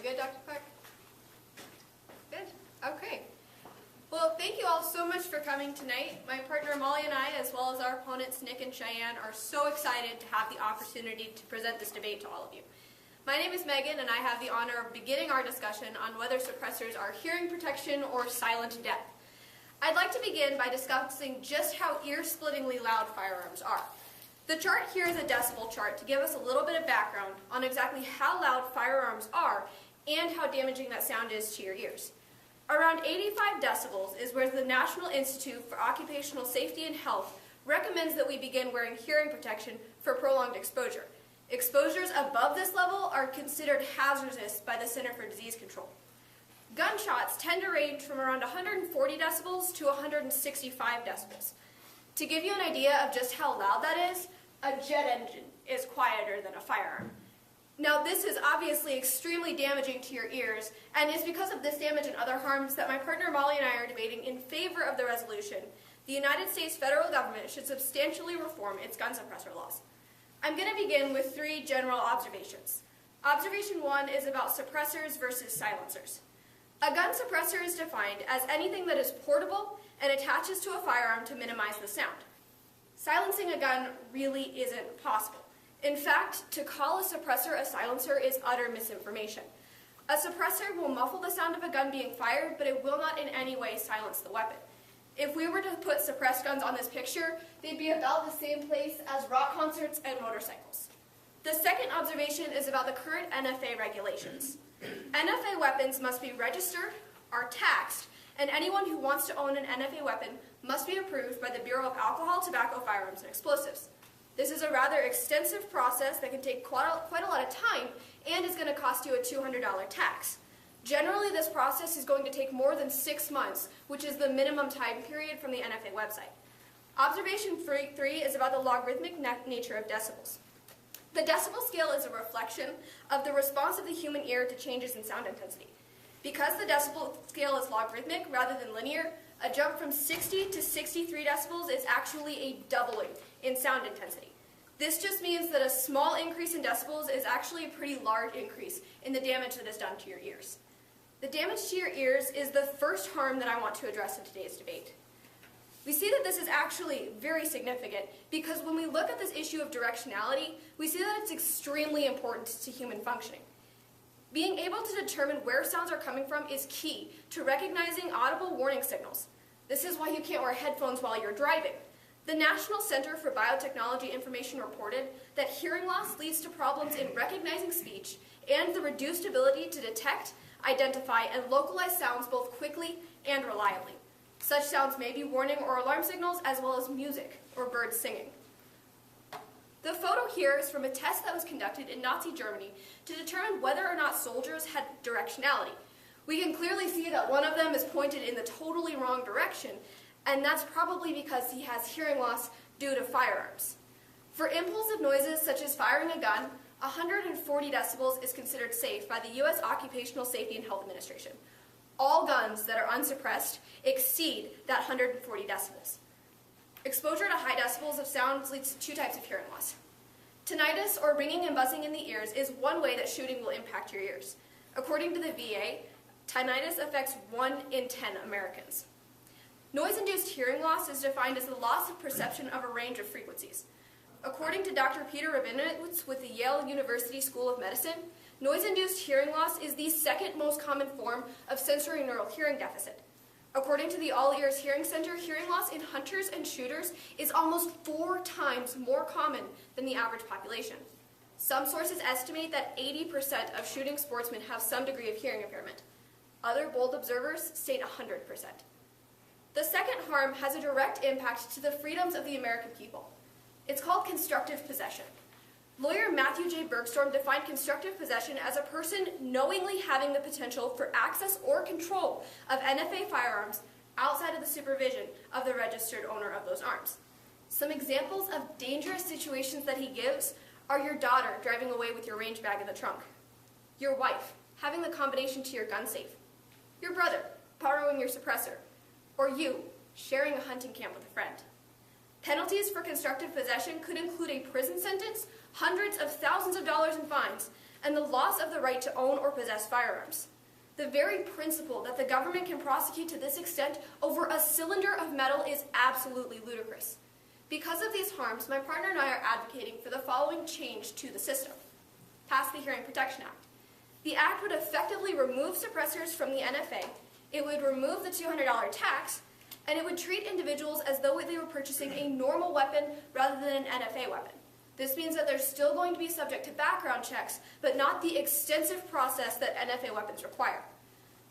good, Dr. Clark? Good. Okay. Well, thank you all so much for coming tonight. My partner Molly and I, as well as our opponents Nick and Cheyenne, are so excited to have the opportunity to present this debate to all of you. My name is Megan, and I have the honor of beginning our discussion on whether suppressors are hearing protection or silent death. I'd like to begin by discussing just how ear-splittingly loud firearms are. The chart here is a decibel chart to give us a little bit of background on exactly how loud firearms are and how damaging that sound is to your ears. Around 85 decibels is where the National Institute for Occupational Safety and Health recommends that we begin wearing hearing protection for prolonged exposure. Exposures above this level are considered hazardous by the Center for Disease Control. Gunshots tend to range from around 140 decibels to 165 decibels. To give you an idea of just how loud that is, a jet engine is quieter than a firearm. Now, this is obviously extremely damaging to your ears, and it's because of this damage and other harms that my partner Molly and I are debating in favor of the resolution. The United States federal government should substantially reform its gun suppressor laws. I'm going to begin with 3 general observations. Observation 1 is about suppressors versus silencers. A gun suppressor is defined as anything that is portable and attaches to a firearm to minimize the sound. Silencing a gun really isn't possible. In fact, to call a suppressor a silencer is utter misinformation. A suppressor will muffle the sound of a gun being fired, but it will not in any way silence the weapon. If we were to put suppressed guns on this picture, they'd be about the same place as rock concerts and motorcycles. The second observation is about the current NFA regulations. NFA weapons must be registered, are taxed, and anyone who wants to own an NFA weapon must be approved by the Bureau of Alcohol, Tobacco, Firearms, and Explosives. This is a rather extensive process that can take quite a lot of time and is going to cost you a $200 tax. Generally, this process is going to take more than 6 months, which is the minimum time period from the NFA website. Observation 3 is about the logarithmic nature of decibels. The decibel scale is a reflection of the response of the human ear to changes in sound intensity. Because the decibel scale is logarithmic rather than linear, a jump from 60 to 63 decibels is actually a doubling in sound intensity. This just means that a small increase in decibels is actually a pretty large increase in the damage that is done to your ears. The damage to your ears is the first harm that I want to address in today's debate. We see that this is actually very significant because when we look at this issue of directionality, we see that it's extremely important to human functioning. Being able to determine where sounds are coming from is key to recognizing audible warning signals. This is why you can't wear headphones while you're driving. The National Center for Biotechnology Information reported that hearing loss leads to problems in recognizing speech and the reduced ability to detect, identify, and localize sounds both quickly and reliably. Such sounds may be warning or alarm signals as well as music or birds singing. The photo here is from a test that was conducted in Nazi Germany to determine whether or not soldiers had directionality. We can clearly see that one of them is pointed in the totally wrong direction, and that's probably because he has hearing loss due to firearms. For impulsive noises such as firing a gun, 140 decibels is considered safe by the U.S. Occupational Safety and Health Administration. All guns that are unsuppressed exceed that 140 decibels. Exposure to high decibels of sound leads to 2 types of hearing loss. Tinnitus, or ringing and buzzing in the ears, is one way that shooting will impact your ears. According to the VA, tinnitus affects 1 in 10 Americans. Noise-induced hearing loss is defined as the loss of perception of a range of frequencies. According to Dr. Peter Rabinowitz with the Yale University School of Medicine, noise-induced hearing loss is the second most common form of sensorineural hearing deficit. According to the All Ears Hearing Center, hearing loss in hunters and shooters is almost 4 times more common than the average population. Some sources estimate that 80% of shooting sportsmen have some degree of hearing impairment. Other bold observers state 100%. The second harm has a direct impact to the freedoms of the American people. It's called constructive possession. Lawyer Matthew J. Bergstrom defined constructive possession as a person knowingly having the potential for access or control of NFA firearms outside of the supervision of the registered owner of those arms. Some examples of dangerous situations that he gives are your daughter driving away with your range bag in the trunk, your wife having the combination to your gun safe, your brother borrowing your suppressor, or you sharing a hunting camp with a friend. Penalties for constructive possession could include a prison sentence, hundreds of thousands of dollars in fines, and the loss of the right to own or possess firearms. The very principle that the government can prosecute to this extent over a cylinder of metal is absolutely ludicrous. Because of these harms, my partner and I are advocating for the following change to the system. Pass the Hearing Protection Act. The act would effectively remove suppressors from the NFA, it would remove the $200 tax, and it would treat individuals as though they were purchasing a normal weapon rather than an NFA weapon. This means that they're still going to be subject to background checks, but not the extensive process that NFA weapons require.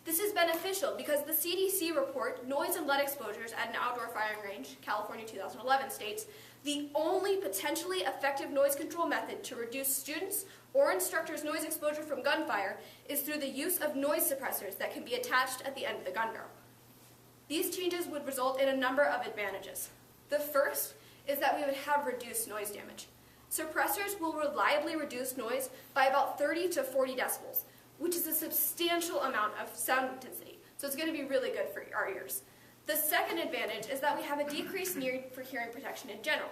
This is beneficial because the CDC report, Noise and Lead Exposures at an Outdoor Firing Range, California 2011, states, the only potentially effective noise control method to reduce students' or instructors' noise exposure from gunfire is through the use of noise suppressors that can be attached at the end of the gun barrel. These changes would result in a number of advantages. The first is that we would have reduced noise damage. Suppressors will reliably reduce noise by about 30 to 40 decibels, which is a substantial amount of sound intensity, so it's going to be really good for our ears. The second advantage is that we have a decreased need for hearing protection in general.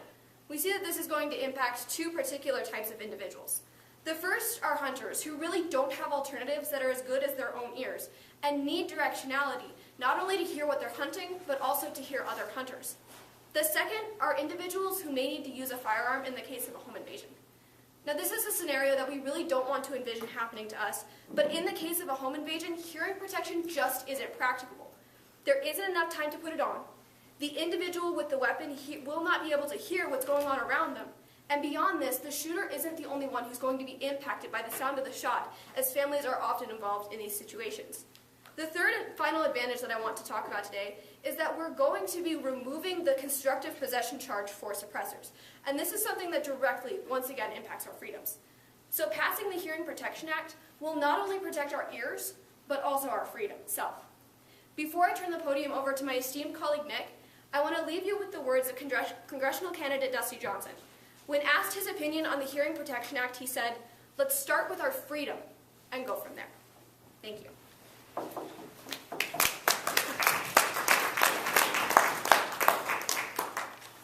We see that this is going to impact two particular types of individuals. The first are hunters who really don't have alternatives that are as good as their own ears and need directionality, not only to hear what they're hunting, but also to hear other hunters. The second are individuals who may need to use a firearm in the case of a home invasion. Now, this is a scenario that we really don't want to envision happening to us, but in the case of a home invasion, hearing protection just isn't practicable. There isn't enough time to put it on. The individual with the weapon will not be able to hear what's going on around them. And beyond this, the shooter isn't the only one who's going to be impacted by the sound of the shot, as families are often involved in these situations. The third and final advantage that I want to talk about today is that we're going to be removing the constructive possession charge for suppressors. And this is something that directly, once again, impacts our freedoms. So passing the Hearing Protection Act will not only protect our ears, but also our freedom itself. Before I turn the podium over to my esteemed colleague Nick, I want to leave you with the words of congressional candidate Dusty Johnson. When asked his opinion on the Hearing Protection Act, he said, "Let's start with our freedom and go from there." Thank you.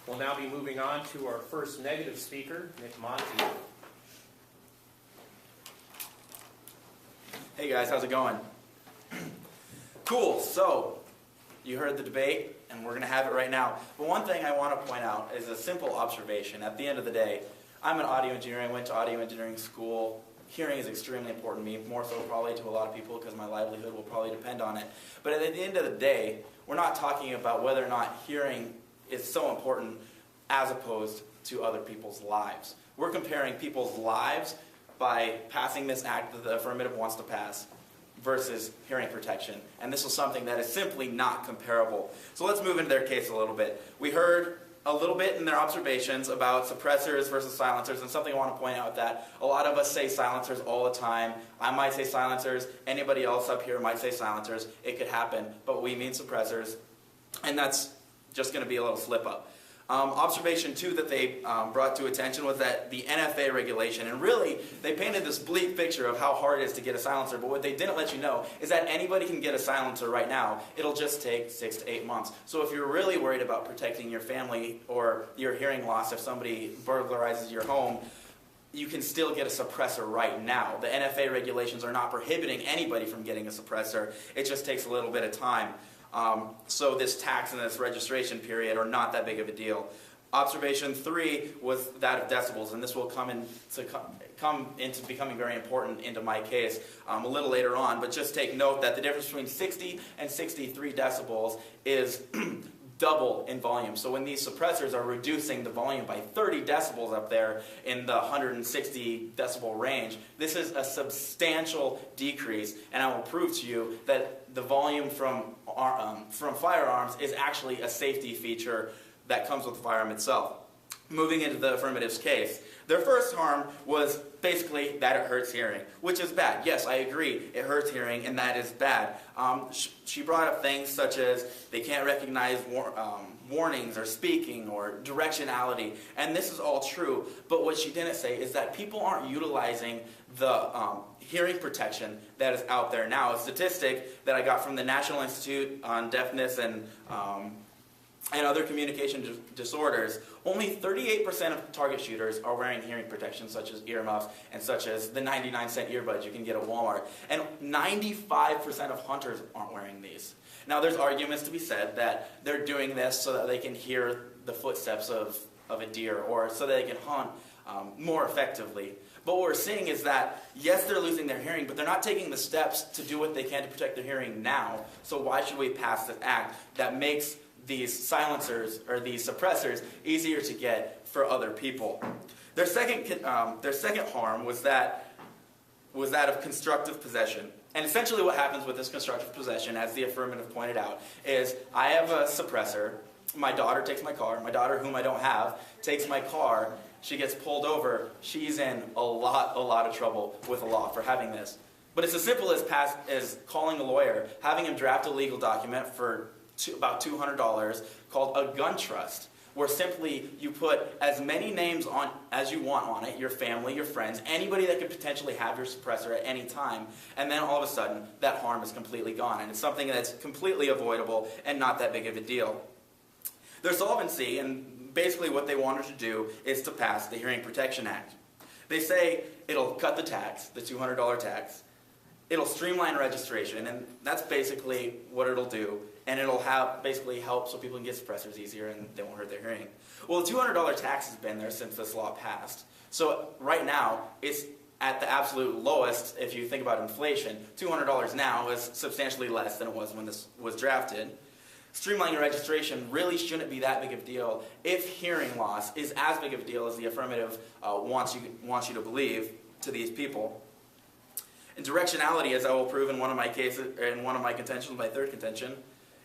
We'll now be moving on to our first negative speaker, Nick Monty. Hey guys, how's it going? Cool, so you heard the debate and we're going to have it right now. But one thing I want to point out is a simple observation. At the end of the day, I'm an audio engineer. I went to audio engineering school. Hearing is extremely important to me, more so probably to a lot of people because my livelihood will probably depend on it. But at the end of the day, we're not talking about whether or not hearing is so important as opposed to other people's lives. We're comparing people's lives by passing this act that the affirmative wants to pass versus hearing protection. And this is something that is simply not comparable. So let's move into their case a little bit. We heard a little bit in their observations about suppressors versus silencers, and something I want to point out that a lot of us say silencers all the time. I might say silencers, anybody else up here might say silencers. It could happen, but we mean suppressors, and that's just going to be a little slip up. Observation 2 that they brought to attention was that the NFA regulation, and really they painted this bleak picture of how hard it is to get a silencer, but what they didn't let you know is that anybody can get a silencer right now. It'll just take 6 to 8 months. So if you're really worried about protecting your family or your hearing loss if somebody burglarizes your home, you can still get a suppressor right now. The NFA regulations are not prohibiting anybody from getting a suppressor. It just takes a little bit of time. So this tax and this registration period are not that big of a deal. Observation 3 was that of decibels, and this will come into becoming very important into my case a little later on, but just take note that the difference between 60 and 63 decibels is double in volume. So when these suppressors are reducing the volume by 30 decibels up there in the 160 decibel range, this is a substantial decrease, and I will prove to you that the volume from firearms is actually a safety feature that comes with the firearm itself. Moving into the affirmative's case, their first harm was basically that it hurts hearing, which is bad. Yes, I agree, it hurts hearing, and that is bad. She brought up things such as they can't recognize warnings or speaking or directionality, and this is all true, but what she didn't say is that people aren't utilizing the hearing protection that is out there now. A statistic that I got from the National Institute on Deafness and and other communication disorders, only 38% of target shooters are wearing hearing protection, such as earmuffs and such as the 99-cent earbuds you can get at Walmart. And 95% of hunters aren't wearing these. Now, there's arguments to be said that they're doing this so that they can hear the footsteps of a deer, or so that they can hunt more effectively. But what we're seeing is that, yes, they're losing their hearing, but they're not taking the steps to do what they can to protect their hearing now. So why should we pass this act that makes these silencers or these suppressors easier to get for other people? Their second harm was that of constructive possession. And essentially what happens with this constructive possession, as the affirmative pointed out, is I have a suppressor. My daughter takes my car. My daughter, whom I don't have, takes my car. She gets pulled over. She's in a lot of trouble with the law for having this. But it's as simple as calling a lawyer, having him draft a legal document for about $200 called a gun trust, where simply you put as many names on as you want on it, your family, your friends, anybody that could potentially have your suppressor at any time, and then all of a sudden that harm is completely gone. And it's something that's completely avoidable and not that big of a deal. Their solvency, and basically what they wanted to do, is to pass the Hearing Protection Act. They say it'll cut the tax, the $200 tax. It'll streamline registration, and that's basically what it'll do. And it'll basically help so people can get suppressors easier and they won't hurt their hearing. Well, the $200 tax has been there since this law passed. So right now, it's at the absolute lowest. If you think about inflation, $200 now is substantially less than it was when this was drafted. Streamlining registration really shouldn't be that big of a deal if hearing loss is as big of a deal as the affirmative wants you to believe to these people. And directionality, as I will prove in one of my cases, in one of my contentions, my third contention,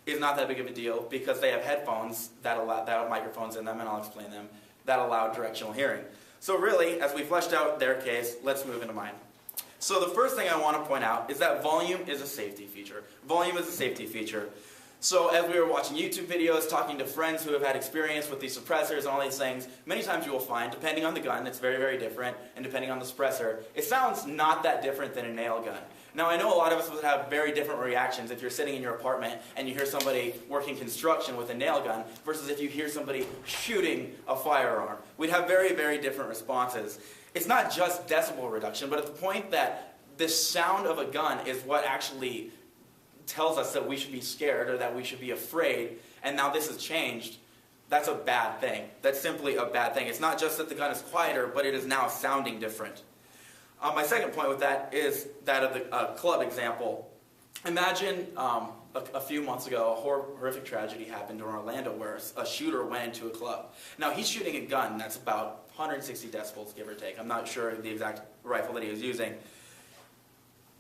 is not that big of a deal because they have headphones that have microphones in them, and I'll explain them, that allow directional hearing. So really, as we fleshed out their case, let's move into mine. So the first thing I want to point out is that volume is a safety feature. Volume is a safety feature. So as we were watching YouTube videos, talking to friends who have had experience with these suppressors and all these things, many times you will find, depending on the gun, it's very, very different, and depending on the suppressor, it sounds not that different than a nail gun. Now, I know a lot of us would have very different reactions if you're sitting in your apartment and you hear somebody working construction with a nail gun versus if you hear somebody shooting a firearm. We'd have very, very different responses. It's not just decibel reduction, but at the point that the sound of a gun is what actually tells us that we should be scared or that we should be afraid, and now this has changed, that's a bad thing. That's simply a bad thing. It's not just that the gun is quieter, but it is now sounding different. My second point with that is that of the club example. Imagine a few months ago, a horrific tragedy happened in Orlando where a shooter went into a club. Now, he's shooting a gun that's about 160 decibels, give or take. I'm not sure the exact rifle that he was using.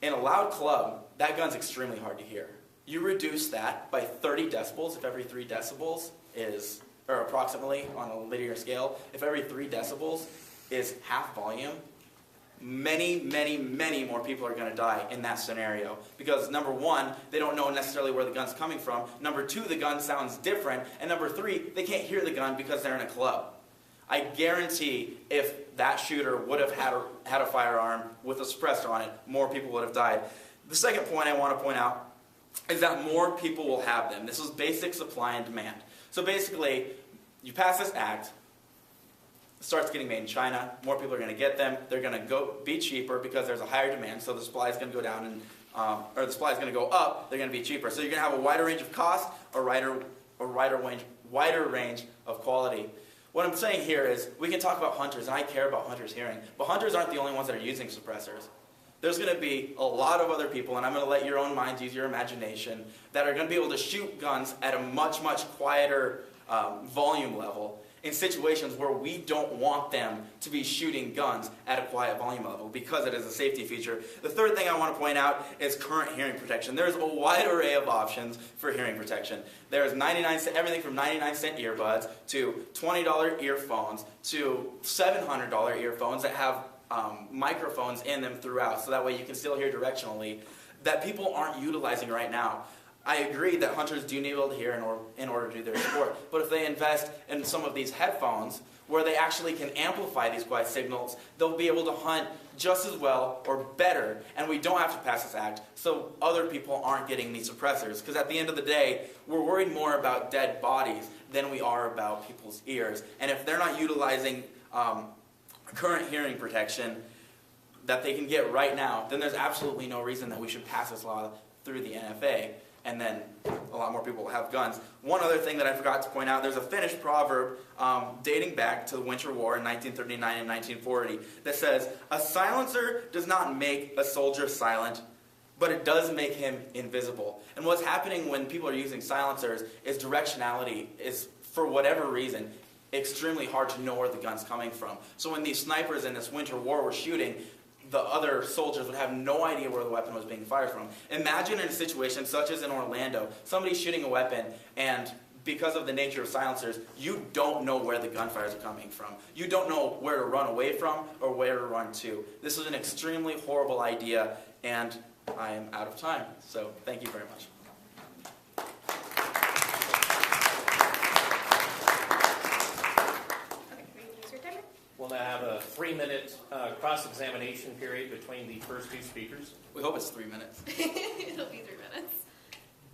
In a loud club, that gun's extremely hard to hear. You reduce that by 30 decibels if every 3 decibels is, or approximately on a linear scale, if every 3 decibels is half volume, many, many, many more people are going to die in that scenario. Because number one, they don't know necessarily where the gun's coming from. Number two, the gun sounds different. And number three, they can't hear the gun because they're in a club. I guarantee if that shooter would have had a firearm with a suppressor on it, more people would have died. The second point I want to point out is that more people will have them. This is basic supply and demand. So basically, you pass this act, it starts getting made in China, more people are going to get them, they're going to be cheaper because there's a higher demand, so the supply is going to go down, and or the supply is going to go up, they're going to be cheaper. So you're going to have a wider range of cost, a wider range of quality. What I'm saying here is, we can talk about hunters, and I care about hunters' hearing, but hunters aren't the only ones that are using suppressors. There's going to be a lot of other people, and I'm going to let your own minds use your imagination, that are going to be able to shoot guns at a much, much quieter volume level in situations where we don't want them to be shooting guns at a quiet volume level because it is a safety feature. The third thing I want to point out is current hearing protection. There's a wide array of options for hearing protection. There's everything from 99-cent earbuds to $20 earphones to $700 earphones that have microphones in them throughout, so that way you can still hear directionally, that people aren't utilizing right now. I agree that hunters do need to be able to hear in order to do their sport, but if they invest in some of these headphones where they actually can amplify these quiet signals, they'll be able to hunt just as well or better, and we don't have to pass this act so other people aren't getting these suppressors. Because at the end of the day, we're worried more about dead bodies than we are about people's ears. And if they're not utilizing current hearing protection that they can get right now, then there's absolutely no reason that we should pass this law through the NFA, and then a lot more people will have guns. One other thing that I forgot to point out, there's a Finnish proverb dating back to the Winter War in 1939 and 1940 that says, "A silencer does not make a soldier silent, but it does make him invisible." And what's happening when people are using silencers is directionality is, for whatever reason, extremely hard to know where the gun's coming from. So when these snipers in this Winter War were shooting, the other soldiers would have no idea where the weapon was being fired from. Imagine in a situation such as in Orlando, somebody's shooting a weapon, and because of the nature of silencers, you don't know where the gunfires are coming from. You don't know where to run away from or where to run to. This is an extremely horrible idea, and I am out of time. So thank you very much. We'll now have a 3-minute cross-examination period between the first two speakers. We hope it's 3 minutes. It'll be 3 minutes.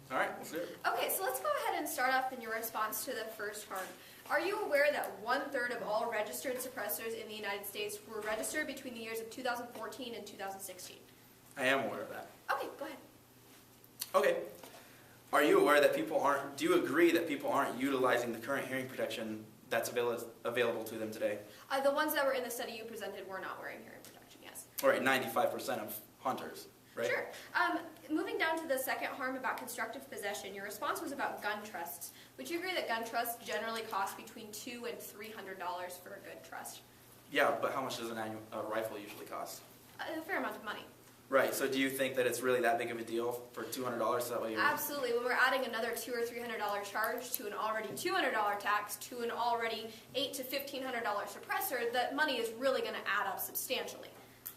All right, let's do it. Okay, so let's go ahead and start off in your response to the first harm. Are you aware that 1/3 of all registered suppressors in the United States were registered between the years of 2014 and 2016? I am aware of that. Okay, go ahead. Okay. Are you aware that do you agree that people aren't utilizing the current hearing protection that's available to them today? The ones that were in the study you presented were not wearing hearing protection, yes. All right, 95% of hunters, right? Sure. Moving down to the second harm about constructive possession, your response was about gun trusts. Would you agree that gun trusts generally cost between $200 and $300 for a good trust? Yeah, but how much does a rifle usually cost? A fair amount of money. Right, so do you think that it's really that big of a deal for $200 so that way you're... Absolutely. When we're adding another $200 or $300 charge to an already $200 tax to an already $800 to $1,500 suppressor, that money is really going to add up substantially.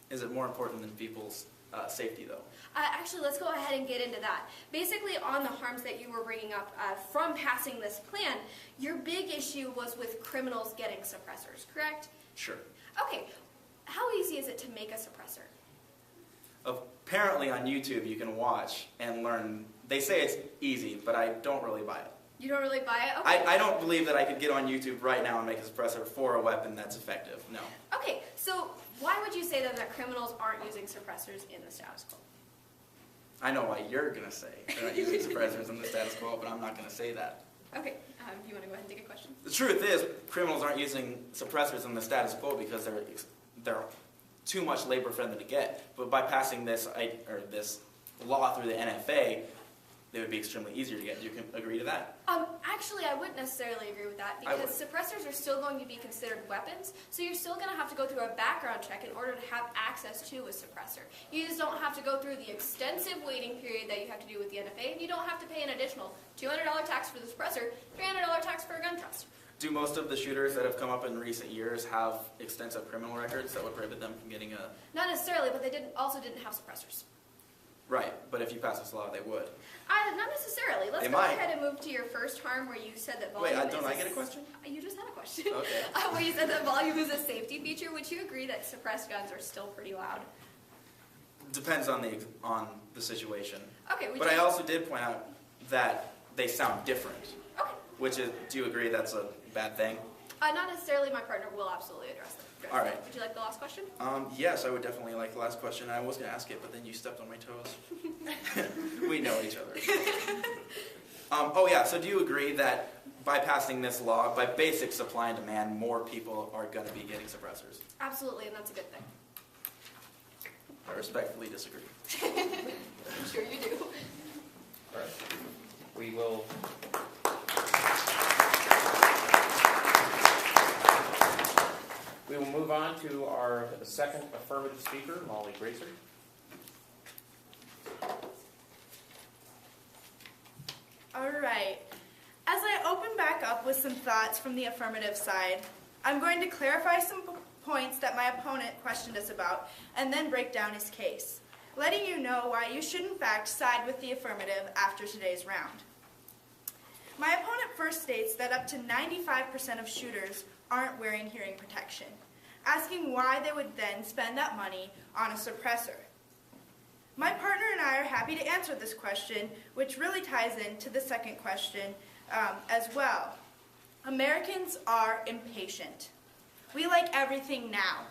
Is it more important than people's safety, though? Actually, let's go ahead and get into that. Basically, on the harms that you were bringing up from passing this plan, your big issue was with criminals getting suppressors, correct? Sure. Okay. How easy is it to make a suppressor? Apparently on YouTube you can watch and learn. They say it's easy, but I don't really buy it. You don't really buy it? Okay. I don't believe that I could get on YouTube right now and make a suppressor for a weapon that's effective, no. Okay, so why would you say then that criminals aren't using suppressors in the status quo? I know why you're going to say they're not using suppressors in the status quo, but I'm not going to say that. Okay, you want to go ahead and take a question? The truth is, criminals aren't using suppressors in the status quo because they're too much labor for them to get. But by passing this law through the NFA, they would be extremely easier to get. Do you agree to that? Actually, I wouldn't necessarily agree with that because suppressors are still going to be considered weapons, so you're still going to have to go through a background check in order to have access to a suppressor. You just don't have to go through the extensive waiting period that you have to do with the NFA, and you don't have to pay an additional $200 tax for the suppressor, $300 tax for a gun trust. Do most of the shooters that have come up in recent years have extensive criminal records that would prohibit them from getting a... Not necessarily, but they also didn't have suppressors. Right, but if you pass this law, they would. Not necessarily. Let's go ahead and move to your first harm where you said that volume don't I get a question? You just had a question. Okay. Where you said that volume is a safety feature. Would you agree that suppressed guns are still pretty loud? Depends on the situation. Okay. But I also did point out that they sound different. Okay. Do you agree that's a bad thing? Not necessarily. My partner will absolutely address that. All right. Would you like the last question? Yes, I would definitely like the last question. I was going to ask it, but then you stepped on my toes. We know each other. So do you agree that by passing this law, by basic supply and demand, more people are going to be getting suppressors? Absolutely, and that's a good thing. I respectfully disagree. I'm sure you do. All right. We will... We will move on to our second affirmative speaker, Molly Gracer. All right. As I open back up with some thoughts from the affirmative side, I'm going to clarify some points that my opponent questioned us about and then break down his case, letting you know why you should in fact side with the affirmative after today's round. My opponent first states that up to 95% of shooters aren't wearing hearing protection, asking why they would then spend that money on a suppressor. My partner and I are happy to answer this question, which really ties into the second question as well. Americans are impatient. We like everything now.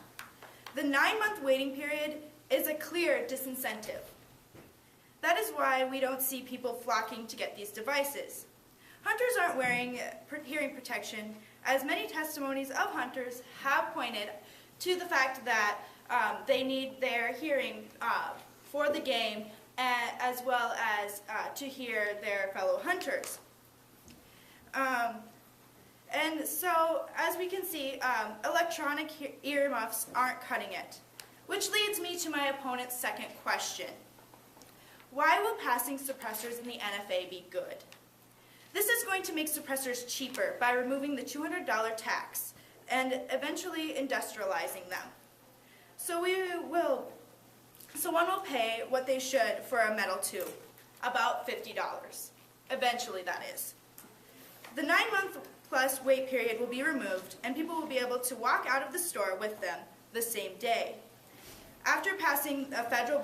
The 9-month waiting period is a clear disincentive. That is why we don't see people flocking to get these devices. Hunters aren't wearing hearing protection, as many testimonies of hunters have pointed to the fact that they need their hearing for the game, as well as to hear their fellow hunters. And so, as we can see, electronic earmuffs aren't cutting it. Which leads me to my opponent's second question. Why will passing suppressors in the NFA be good? This is going to make suppressors cheaper by removing the $200 tax and eventually industrializing them. So one will pay what they should for a metal tube, about $50. Eventually, that is. The 9-month plus wait period will be removed, and people will be able to walk out of the store with them the same day, after passing a federal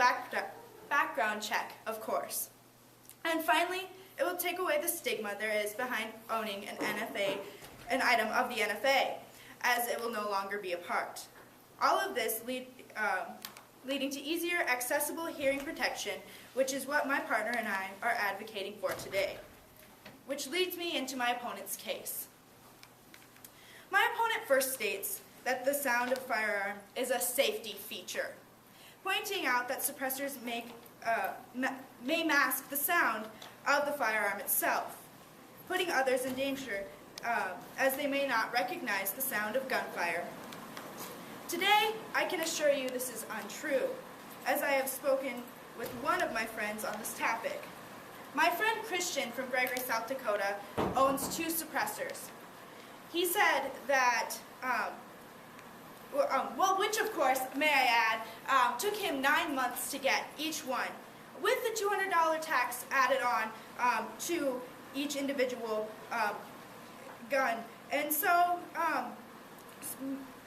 background check, of course. And finally, it will take away the stigma there is behind owning an item of the NFA, as it will no longer be a part. All of this leading to easier, accessible hearing protection, which is what my partner and I are advocating for today. Which leads me into my opponent's case. My opponent first states that the sound of firearm is a safety feature, pointing out that suppressors may mask the sound of the firearm itself, putting others in danger as they may not recognize the sound of gunfire. Today, I can assure you this is untrue, as I have spoken with one of my friends on this topic. My friend Christian from Gregory, South Dakota, owns 2 suppressors. He said that, which of course, may I add, took him 9 months to get each one, with the $200 tax added on to each individual gun. And so,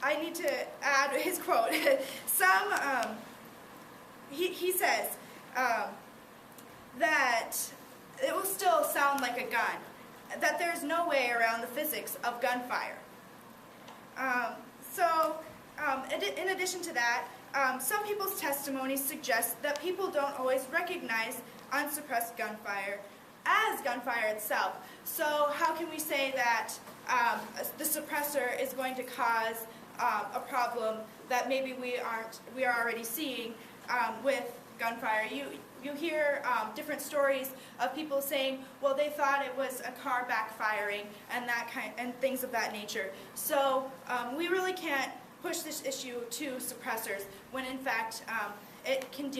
I need to add his quote. He says that it will still sound like a gun, that there's no way around the physics of gunfire. In addition to that, some people's testimonies suggest that people don't always recognize unsuppressed gunfire as gunfire itself. So how can we say that the suppressor is going to cause a problem that maybe we are already seeing with gunfire? You hear different stories of people saying, well, they thought it was a car backfiring and things of that nature. So we really can't push this issue to suppressors when in fact it can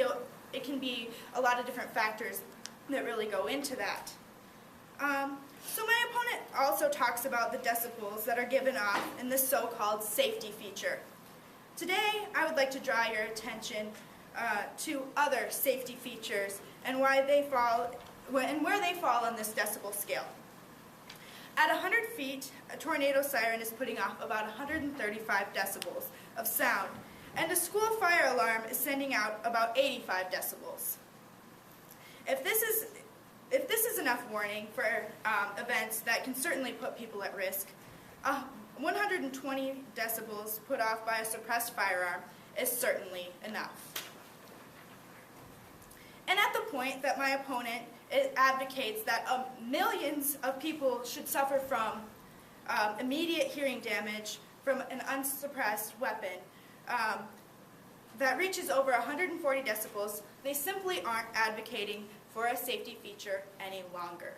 be a lot of different factors that really go into that. So my opponent also talks about the decibels that are given off in this so-called safety feature. Today, I would like to draw your attention to other safety features and where they fall on this decibel scale. At 100 feet, a tornado siren is putting off about 135 decibels of sound, and a school fire alarm is sending out about 85 decibels. If this is enough warning for events that can certainly put people at risk, 120 decibels put off by a suppressed firearm is certainly enough. And at the point that my opponent advocates that millions of people should suffer from immediate hearing damage from an unsuppressed weapon that reaches over 140 decibels, they simply aren't advocating for a safety feature any longer.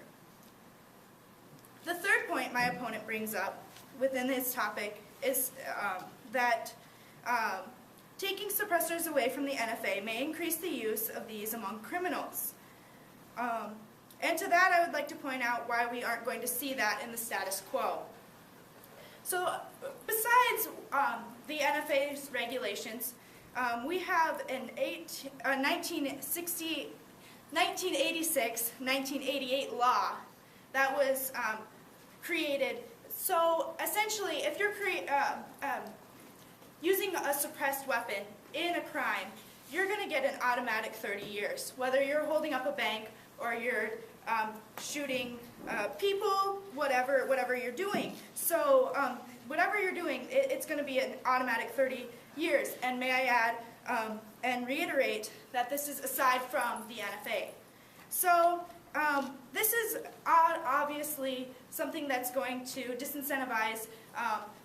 The third point my opponent brings up within this topic is that taking suppressors away from the NFA may increase the use of these among criminals. And to that, I would like to point out why we aren't going to see that in the status quo. So, besides the NFA's regulations, we have an 1986-1988 law that was created So essentially, if you're using a suppressed weapon in a crime, you're going to get an automatic 30 years, whether you're holding up a bank or you're shooting people, whatever you're doing. So whatever you're doing, it's going to be an automatic 30 years. And may I add and reiterate that this is aside from the NFA. So this is obviously something that's going to disincentivize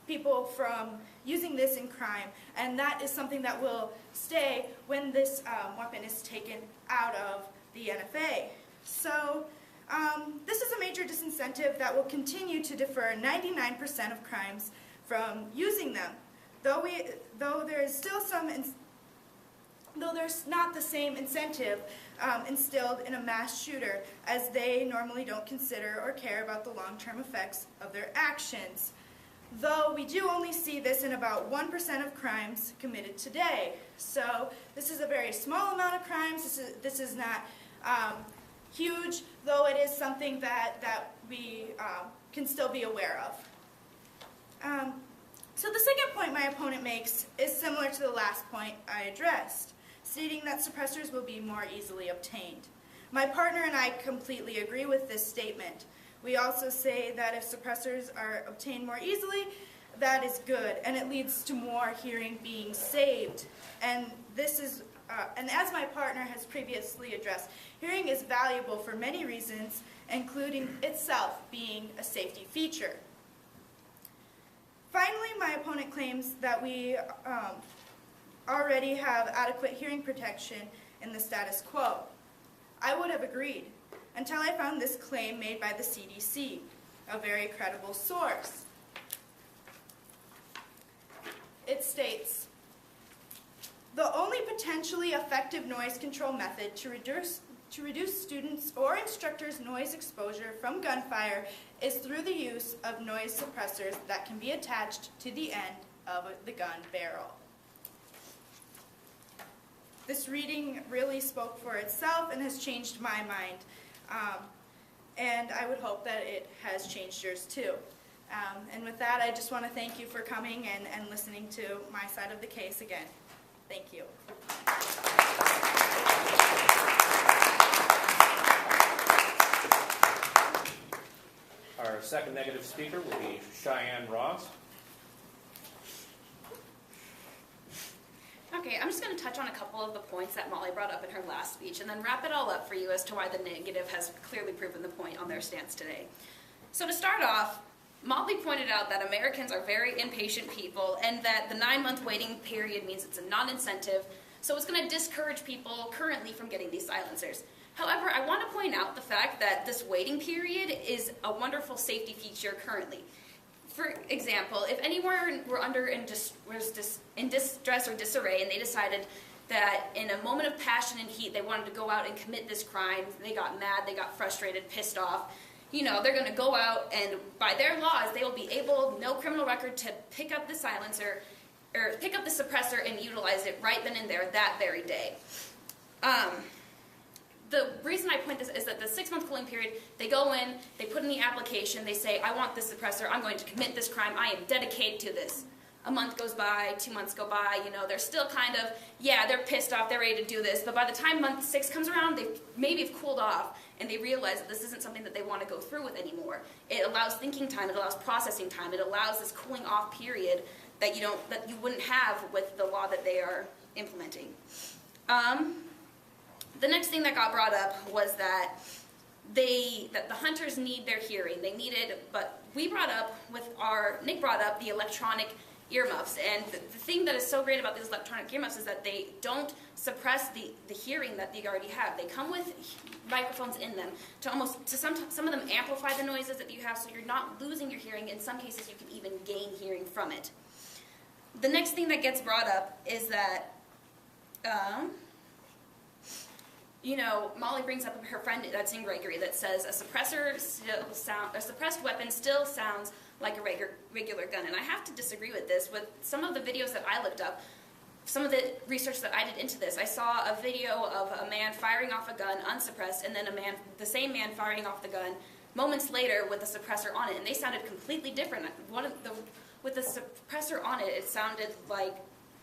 people from using this in crime, and that is something that will stay when this weapon is taken out of the NFA. So this is a major disincentive that will continue to defer 99% of crimes from using them, though there's not the same incentive instilled in a mass shooter, as they normally don't consider or care about the long-term effects of their actions. Though we do only see this in about 1% of crimes committed today. So this is a very small amount of crimes. This is not huge, though it is something that we can still be aware of. So the second point my opponent makes is similar to the last point I addressed, stating that suppressors will be more easily obtained. My partner and I completely agree with this statement. We also say that if suppressors are obtained more easily, that is good, and it leads to more hearing being saved. And this is, and as my partner has previously addressed, hearing is valuable for many reasons, including itself being a safety feature. Finally, my opponent claims that we already have adequate hearing protection in the status quo. I would have agreed, until I found this claim made by the CDC, a very credible source. It states, the only potentially effective noise control method to reduce students' or instructors' noise exposure from gunfire is through the use of noise suppressors that can be attached to the end of the gun barrel. This reading really spoke for itself and has changed my mind. And I would hope that it has changed yours too. And with that, I just want to thank you for coming and listening to my side of the case again. Thank you. Our second negative speaker will be Cheyenne Ross. Okay, I'm just going to touch on a couple of the points that Molly brought up in her last speech and then wrap it all up for you as to why the negative has clearly proven the point on their stance today. So to start off, Molly pointed out that Americans are very impatient people and that the 9-month waiting period means it's a non-incentive, so it's going to discourage people currently from getting these silencers. However, I want to point out the fact that this waiting period is a wonderful safety feature currently. For example, if anyone were in distress or disarray and they decided that in a moment of passion and heat they wanted to go out and commit this crime, they got mad, they got frustrated, pissed off, you know, they're going to go out and by their laws they will be able, no criminal record, to pick up the silencer or pick up the suppressor and utilize it right then and there that very day. The reason I point this is that the 6-month cooling period, they go in, they put in the application, they say, I want this suppressor, I'm going to commit this crime, I am dedicated to this. A month goes by, 2 months go by, you know, they're still kind of, yeah, they're pissed off, they're ready to do this, but by the time month 6 comes around, they maybe have cooled off, and they realize that this isn't something that they want to go through with anymore. It allows thinking time, it allows processing time, it allows this cooling off period that you wouldn't have with the law that they are implementing. The next thing that got brought up was that the hunters need their hearing. They need it, but Nick brought up the electronic earmuffs. And the thing that is so great about these electronic earmuffs is that they don't suppress the hearing that they already have. They come with microphones in them to some of them amplify the noises that you have, so you're not losing your hearing. In some cases, you can even gain hearing from it. The next thing that gets brought up is that you know, Molly brings up her friend that's in Gregory that says a suppressed weapon still sounds like a regular gun. And I have to disagree with this. With some of the videos that I looked up, some of the research that I did into this, I saw a video of a man firing off a gun unsuppressed, and then the same man firing off the gun moments later with a suppressor on it, and they sounded completely different. With the suppressor on it,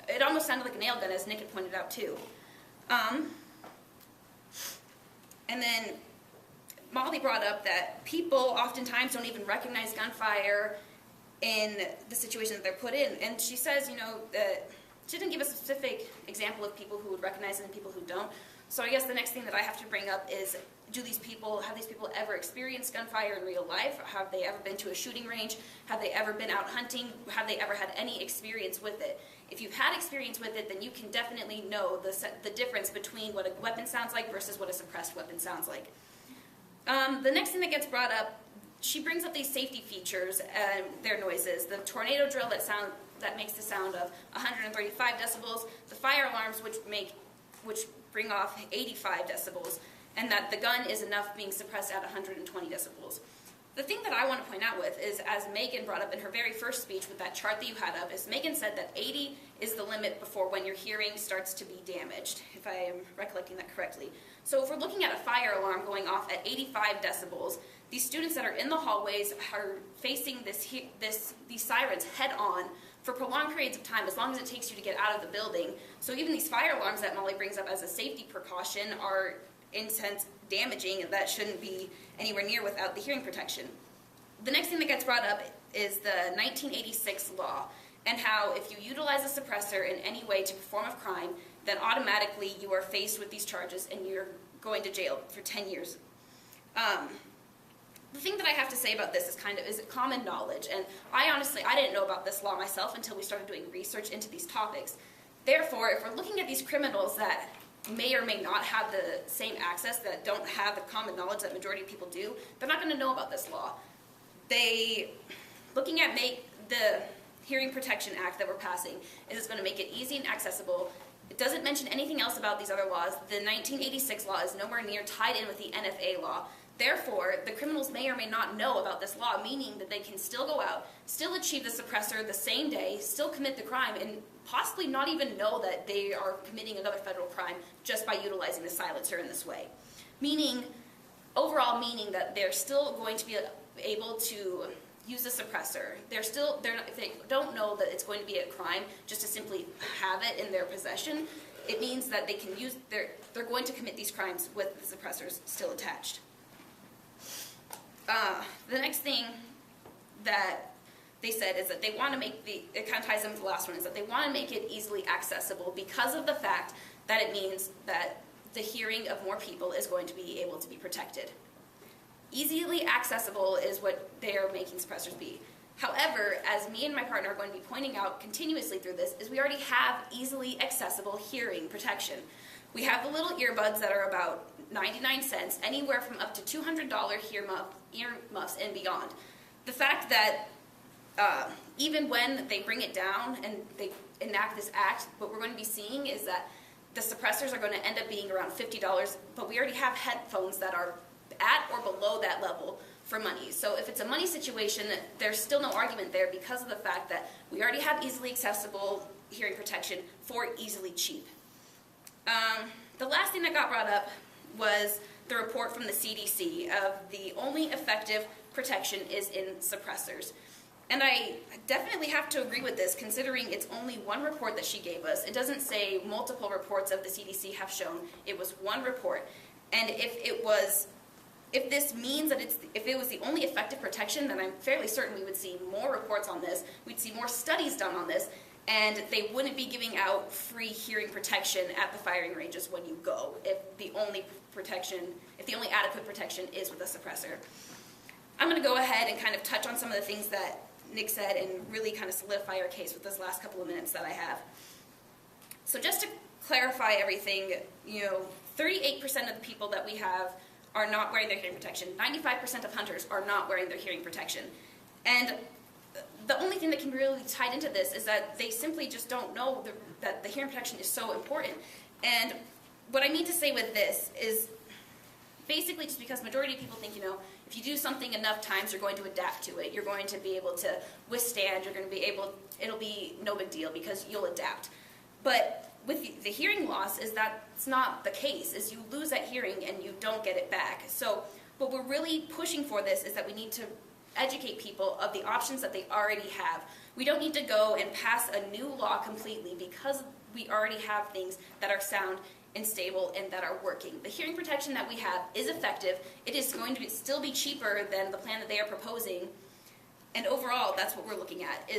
it almost sounded like a nail gun, as Nick had pointed out too. And then Molly brought up that people oftentimes don't even recognize gunfire in the situation that they're put in. And she says, that she didn't give a specific example of people who would recognize it and people who don't. So I guess the next thing that I have to bring up is, have these people ever experienced gunfire in real life? Have they ever been to a shooting range? Have they ever been out hunting? Have they ever had any experience with it? If you've had experience with it, then you can definitely know the difference between what a weapon sounds like versus what a suppressed weapon sounds like. The next thing that gets brought up, she brings up these safety features and their noises. The tornado drill that makes the sound of 135 decibels, the fire alarms which bring off 85 decibels, and that the gun is enough being suppressed at 120 decibels. The thing that I want to point out is, as Megan brought up in her very first speech with that chart that you had up, is Megan said that 80 is the limit before when your hearing starts to be damaged, if I am recollecting that correctly. So if we're looking at a fire alarm going off at 85 decibels, these students that are in the hallways are facing these sirens head on for prolonged periods of time, as long as it takes you to get out of the building. So even these fire alarms that Molly brings up as a safety precaution are, in a sense, damaging, and that shouldn't be anywhere near without the hearing protection. The next thing that gets brought up is the 1986 law, and how if you utilize a suppressor in any way to perform a crime, then automatically you are faced with these charges and you're going to jail for 10 years. The thing that I have to say about this is common knowledge, and I didn't know about this law myself until we started doing research into these topics. Therefore, if we're looking at these criminals that may or may not have the same access, that don't have the common knowledge that majority of people do, they're not going to know about this law. Looking at the Hearing Protection Act that we're passing, is it's going to make it easy and accessible. It doesn't mention anything else about these other laws. The 1986 law is nowhere near tied in with the NFA law. Therefore, the criminals may or may not know about this law, meaning that they can still go out, still achieve the suppressor the same day, still commit the crime, and possibly not even know that they are committing another federal crime just by utilizing the silencer in this way. Overall meaning that they're still going to be able to use the suppressor. If they don't know that it's going to be a crime just to simply have it in their possession, it means that they're going to commit these crimes with the suppressors still attached. The next thing that they said is that they want to it kind of ties in with the last one, is that they want to make it easily accessible because of the fact that it means that the hearing of more people is going to be able to be protected. Easily accessible is what they are making suppressors be. However, as me and my partner are going to be pointing out continuously through this, is we already have easily accessible hearing protection. We have the little earbuds that are about 99 cents, anywhere from up to $200 earmuffs and beyond. The fact that even when they bring it down and they enact this act, what we're going to be seeing is that the suppressors are going to end up being around $50, but we already have headphones that are at or below that level for money. So if it's a money situation, there's still no argument there because of the fact that we already have easily accessible hearing protection for easily cheap. The last thing that got brought up was the report from the CDC of the only effective protection is in suppressors. And I definitely have to agree with this, considering it's only one report that she gave us. It doesn't say multiple reports of the CDC have shown. It was one report. And if this means that if it was the only effective protection, then I'm fairly certain we would see more reports on this. We'd see more studies done on this, and they wouldn't be giving out free hearing protection at the firing ranges when you go, if the only adequate protection is with a suppressor. I'm going to go ahead and kind of touch on some of the things that Nick said and really kind of solidify our case with this last couple of minutes that I have. So just to clarify everything, 38% of the people that we have are not wearing their hearing protection. 95% of hunters are not wearing their hearing protection. And the only thing that can be really tied into this is that they simply just don't know that the hearing protection is so important. And what I mean to say with this is basically just because majority of people think, if you do something enough times, you're going to adapt to it. You're going to be able to withstand. It'll be no big deal because you'll adapt. But with the hearing loss, that's not the case, is you lose that hearing and you don't get it back. So But we're really pushing for this is that we need to educate people of the options that they already have. We don't need to go and pass a new law completely because we already have things that are sound and stable and that are working. The hearing protection that we have is effective. It is going to still be cheaper than the plan that they are proposing. And overall, that's what we're looking at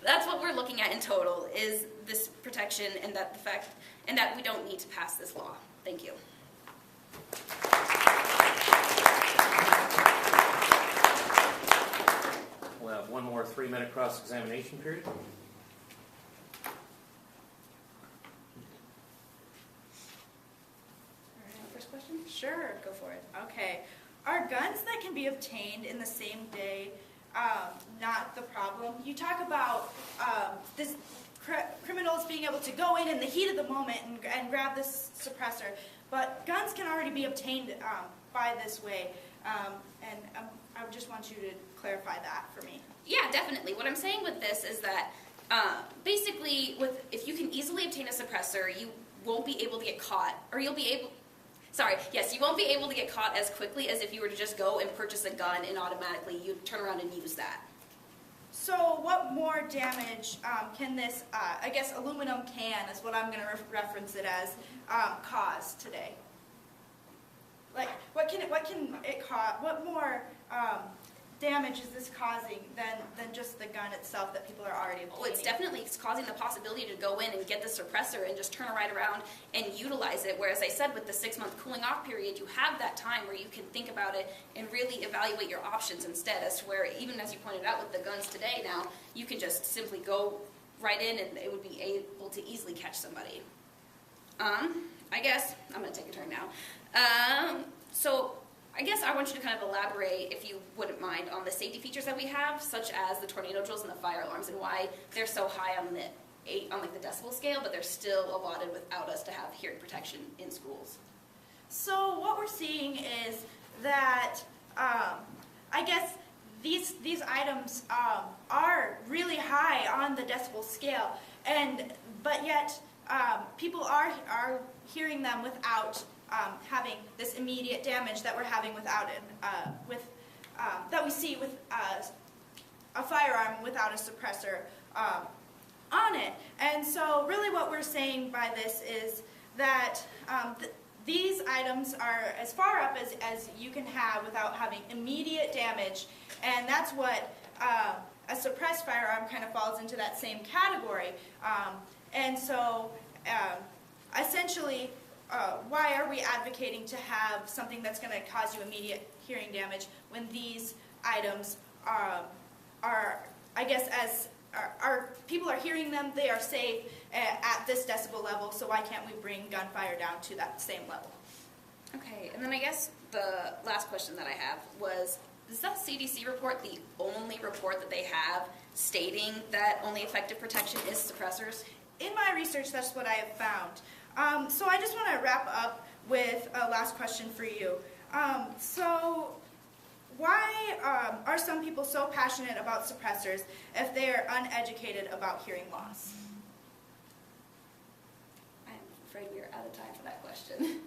that's what we're looking at in total is this protection and that the fact and that we don't need to pass this law. Thank you. We'll have one more 3-minute cross-examination period. First question? Sure. Go for it. Okay. Are guns that can be obtained in the same day not the problem? You talk about this criminals being able to go in the heat of the moment and grab this suppressor, but guns can already be obtained by this way, and I just want you to clarify that for me. Yeah, definitely. What I'm saying with this is that basically, if you can easily obtain a suppressor, you won't be able to get caught, or you won't be able to get caught as quickly as if you were to just go and purchase a gun and automatically you turn around and use that. So what more damage can this, I guess aluminum can is what I'm going to reference it as, cause today? Like, what more damage is this causing than just the gun itself that people are already obtaining? Well, it's causing the possibility to go in and get the suppressor and just turn right around and utilize it. Whereas I said with the 6-month cooling off period, you have that time where you can think about it and really evaluate your options instead. As to where, even as you pointed out with the guns today now, you can just simply go right in and it would be able to easily catch somebody. I guess I'm going to take a turn now. So I guess I want you to kind of elaborate, if you wouldn't mind, on the safety features that we have, such as the tornado drills and the fire alarms, and why they're so high on the decibel scale, but they're still allotted without us to have hearing protection in schools. So what we're seeing is that I guess these items are really high on the decibel scale, but yet people are hearing them without having this immediate damage that we're having without it, that we see with a firearm without a suppressor on it. And so really what we're saying by this is that these items are as far up as you can have without having immediate damage, and that's what a suppressed firearm kind of falls into that same category. And so essentially, why are we advocating to have something that's going to cause you immediate hearing damage when these items are I guess, as people are hearing them, they are safe at this decibel level, so why can't we bring gunfire down to that same level? Okay, and then I guess the last question that I have was, is that CDC report the only report that they have stating that only effective protection is suppressors? In my research, that's what I have found. So I just want to wrap up with a last question for you. So why are some people so passionate about suppressors if they are uneducated about hearing loss? I'm afraid we are out of time for that question.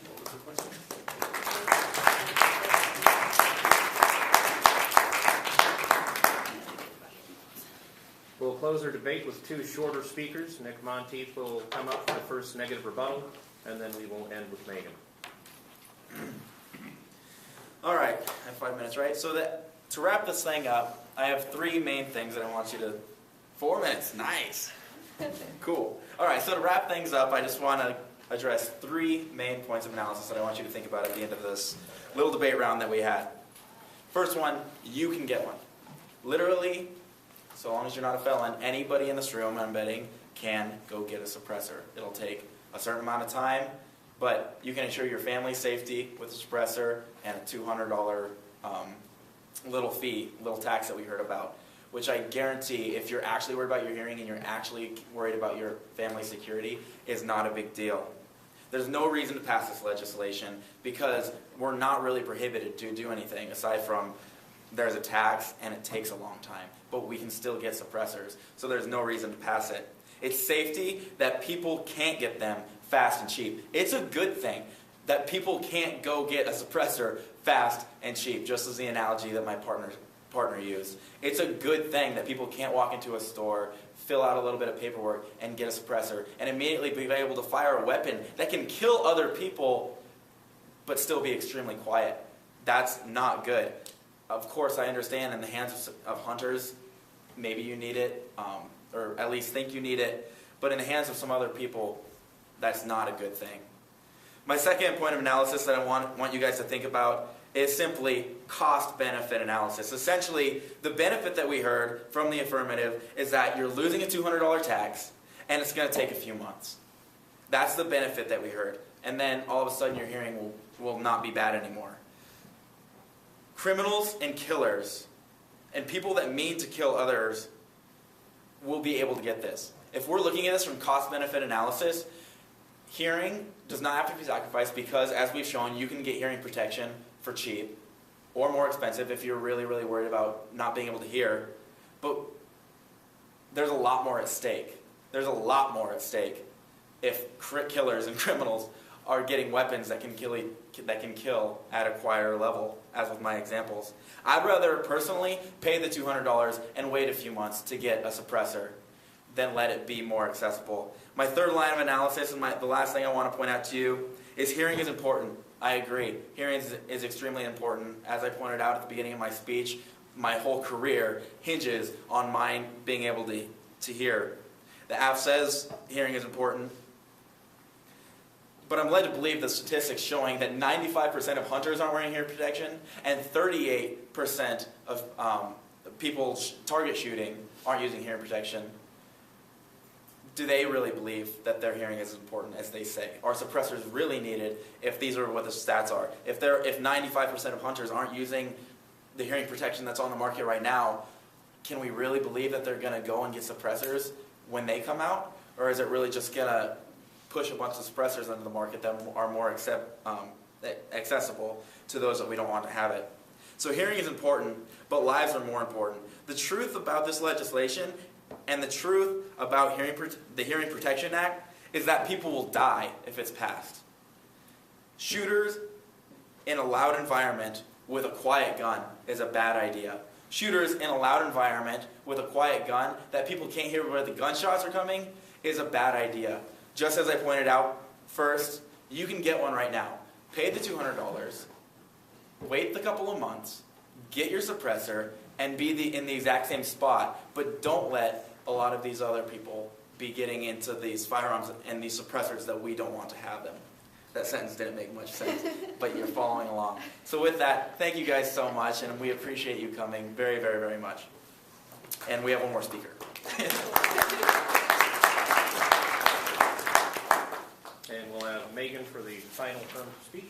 What was the question? We'll close our debate with two shorter speakers. Nick Monteith will come up for the first negative rebuttal, and then we will end with Megan. All right, I have 5 minutes, right? So to wrap this thing up, I have three main things that I want you to... 4 minutes, nice. Cool. All right, so to wrap things up, I just want to address three main points of analysis that I want you to think about at the end of this little debate round that we had. First one, you can get one. Literally, so long as you're not a felon, anybody in this room, I'm betting, can go get a suppressor. It'll take a certain amount of time, but you can ensure your family's safety with a suppressor and a $200 little fee, little tax that we heard about, which I guarantee, if you're actually worried about your hearing and you're actually worried about your family's security, is not a big deal. There's no reason to pass this legislation because we're not really prohibited to do anything aside from there's a tax and it takes a long time, but we can still get suppressors, so there's no reason to pass it. It's safety that people can't get them fast and cheap. It's a good thing that people can't go get a suppressor fast and cheap, just as the analogy that my partner used. It's a good thing that people can't walk into a store, fill out a little bit of paperwork, and get a suppressor, and immediately be able to fire a weapon that can kill other people, but still be extremely quiet. That's not good. Of course, I understand in the hands of hunters, maybe you need it, or at least think you need it, but in the hands of some other people, that's not a good thing. My second point of analysis that I want you guys to think about is simply cost-benefit analysis. Essentially, the benefit that we heard from the affirmative is that you're losing a $200 tax, and it's going to take a few months. That's the benefit that we heard. And then all of a sudden your hearing will not be bad anymore. Criminals and killers, and people that mean to kill others, will be able to get this. If we're looking at this from cost-benefit analysis, hearing does not have to be sacrificed because, as we've shown, you can get hearing protection for cheap or more expensive if you're really, really worried about not being able to hear. But there's a lot more at stake. There's a lot more at stake if killers and criminals are getting weapons that can kill at a quieter level, as with my examples. I'd rather personally pay the $200 and wait a few months to get a suppressor than let it be more accessible. My third line of analysis, and the last thing I want to point out to you, is hearing is important. I agree. Hearing is extremely important. As I pointed out at the beginning of my speech, my whole career hinges on mine being able to hear. The app says hearing is important, but I'm led to believe the statistics showing that 95% of hunters aren't wearing hearing protection, and 38% of people target shooting aren't using hearing protection. Do they really believe that their hearing is as important as they say? Are suppressors really needed if these are what the stats are? If 95% of hunters aren't using the hearing protection that's on the market right now, can we really believe that they're going to go and get suppressors when they come out? Or is it really just going to push a bunch of suppressors into the market that are more accessible to those that we don't want to have it? So hearing is important, but lives are more important. The truth about this legislation and the truth about the Hearing Protection Act is that people will die if it's passed. Shooters in a loud environment with a quiet gun is a bad idea. Shooters in a loud environment with a quiet gun that people can't hear where the gunshots are coming is a bad idea. Just as I pointed out, first, you can get one right now. Pay the $200, wait the couple of months, get your suppressor, and be in the exact same spot, but don't let a lot of these other people be getting into these firearms and these suppressors that we don't want to have them. That sentence didn't make much sense, but you're following along. So with that, thank you guys so much, and we appreciate you coming very, very, very much. And we have one more speaker. And we'll have Megan for the final term of speech.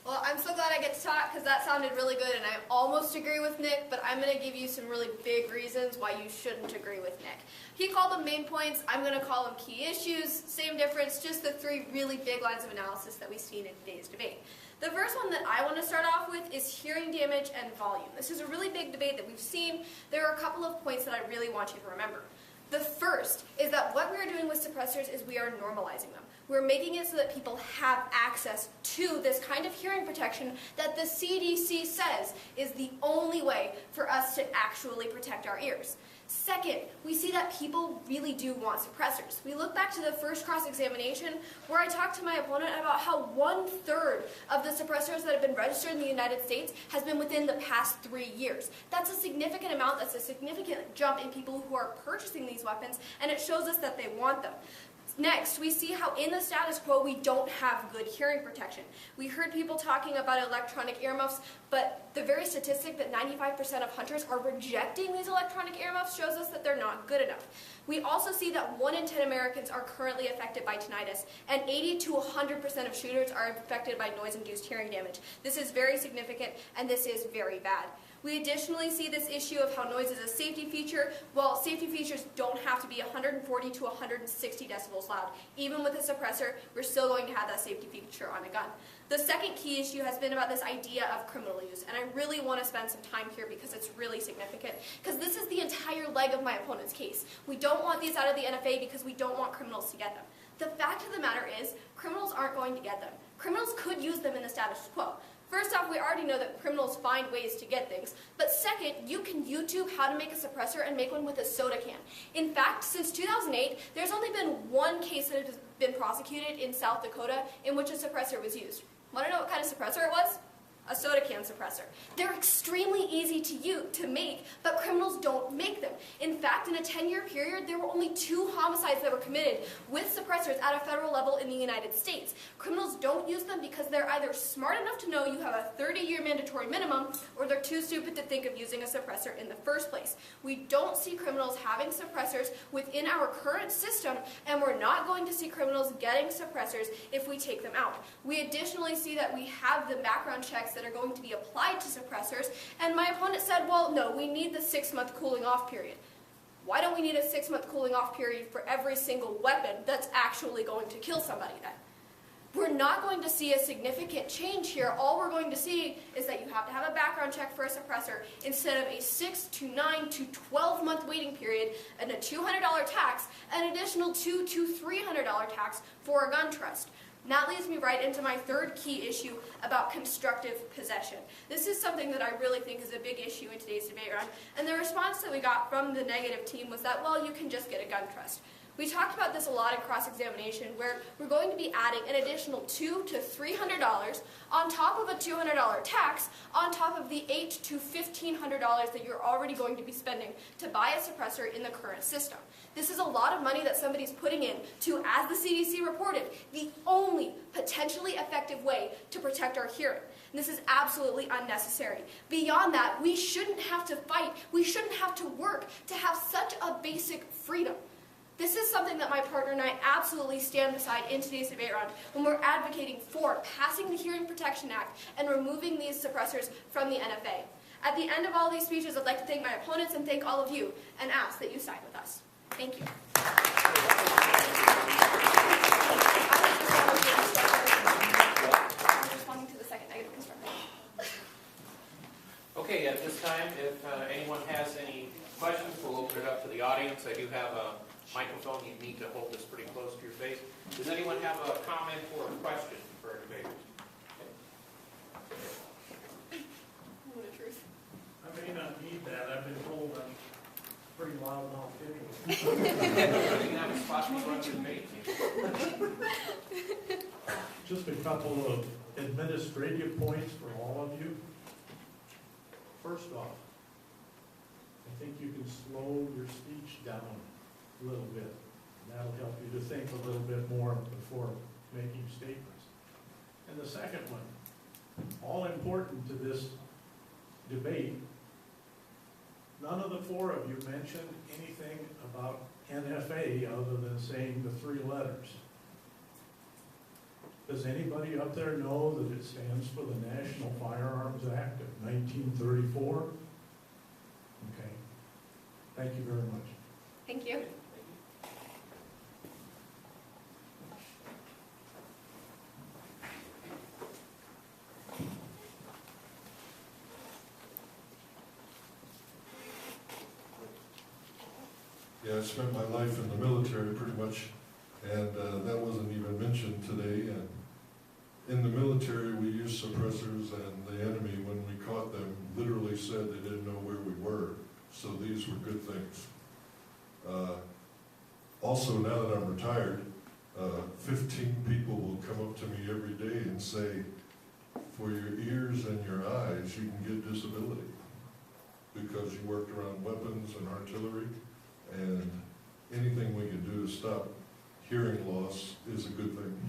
Well, I'm so glad I get to talk because that sounded really good and I almost agree with Nick, but I'm going to give you some really big reasons why you shouldn't agree with Nick. He called them main points, I'm going to call them key issues, same difference, just the three really big lines of analysis that we've seen in today's debate. The first one that I want to start off with is hearing damage and volume. This is a really big debate that we've seen. There are a couple of points that I really want you to remember. The first is that what we're doing with suppressors is we are normalizing them. We're making it so that people have access to this kind of hearing protection that the CDC says is the only way for us to actually protect our ears. Second, we see that people really do want suppressors. We look back to the first cross-examination where I talked to my opponent about how 1/3 of the suppressors that have been registered in the United States has been within the past 3 years. That's a significant amount. That's a significant jump in people who are purchasing these weapons, and it shows us that they want them. Next, we see how in the status quo we don't have good hearing protection. We heard people talking about electronic earmuffs, but the very statistic that 95% of hunters are rejecting these electronic earmuffs shows us that they're not good enough. We also see that 1 in 10 Americans are currently affected by tinnitus, and 80 to 100% of shooters are affected by noise-induced hearing damage. This is very significant, and this is very bad. We additionally see this issue of how noise is a safety feature. Well, safety features don't have to be 140 to 160 decibels loud. Even with a suppressor, we're still going to have that safety feature on a gun. The second key issue has been about this idea of criminal use, and I really want to spend some time here because it's really significant, because this is the entire leg of my opponent's case. We don't want these out of the NFA because we don't want criminals to get them. The fact of the matter is, criminals aren't going to get them. Criminals could use them in the status quo. First off, we already know that criminals find ways to get things. But second, you can YouTube how to make a suppressor and make one with a soda can. In fact, since 2008, there's only been one case that has been prosecuted in South Dakota in which a suppressor was used. Want to know what kind of suppressor it was? A soda can suppressor. They're extremely easy to make, but criminals don't make them. In fact, in a 10-year period, there were only 2 homicides that were committed with suppressors at a federal level in the United States. Criminals don't use them because they're either smart enough to know you have a 30-year mandatory minimum, or they're too stupid to think of using a suppressor in the first place. We don't see criminals having suppressors within our current system, and we're not going to see criminals getting suppressors if we take them out. We additionally see that we have the background checks that are going to be applied to suppressors, and my opponent said, well, no, we need the 6-month cooling off period. Why don't we need a 6-month cooling off period for every single weapon that's actually going to kill somebody then? We're not going to see a significant change here. All we're going to see is that you have to have a background check for a suppressor instead of a 6 to 9 to 12-month waiting period and a $200 tax, an additional $200 to $300 tax for a gun trust. And that leads me right into my third key issue about constructive possession. This is something that I really think is a big issue in today's debate round, and the response that we got from the negative team was that, well, you can just get a gun trust. We talked about this a lot in cross-examination, where we're going to be adding an additional $200 to $300 on top of a $200 tax, on top of the $800 to $1,500 that you're already going to be spending to buy a suppressor in the current system. This is a lot of money that somebody's putting in to, as the CDC reported, the only potentially effective way to protect our hearing. And this is absolutely unnecessary. Beyond that, we shouldn't have to fight, we shouldn't have to work to have such a basic freedom. This is something that my partner and I absolutely stand beside in today's debate round when we're advocating for passing the Hearing Protection Act and removing these suppressors from the NFA. At the end of all these speeches, I'd like to thank my opponents and thank all of you, and ask that you side with us. Thank you. Responding to the second negative constructor. Okay, at this time, if anyone has any questions, we'll open it up to the audience. I do have a microphone. You need to hold this pretty close to your face. Does anyone have a comment or a question for our debaters? What a truth. I may not need that. I've been told I'm pretty loud mouth anyway. I think that was possibly run the debate. Just a couple of administrative points for all of you. First off, I think you can slow your speech down a little bit. That'll help you to think a little bit more before making statements. And the second one, all important to this debate, none of the 4 of you mentioned anything about NFA other than saying the 3 letters. Does anybody up there know that it stands for the National Firearms Act of 1934? Okay. Thank you very much. Thank you. Yeah, I spent my life in the military pretty much, and that wasn't even mentioned today. And in the military, we used suppressors, and the enemy, when we caught them, literally said they didn't know where we were. So these were good things. Also, now that I'm retired, 15 people will come up to me every day and say, for your ears and your eyes, you can get disability because you worked around weapons and artillery. And anything we can do to stop hearing loss is a good thing.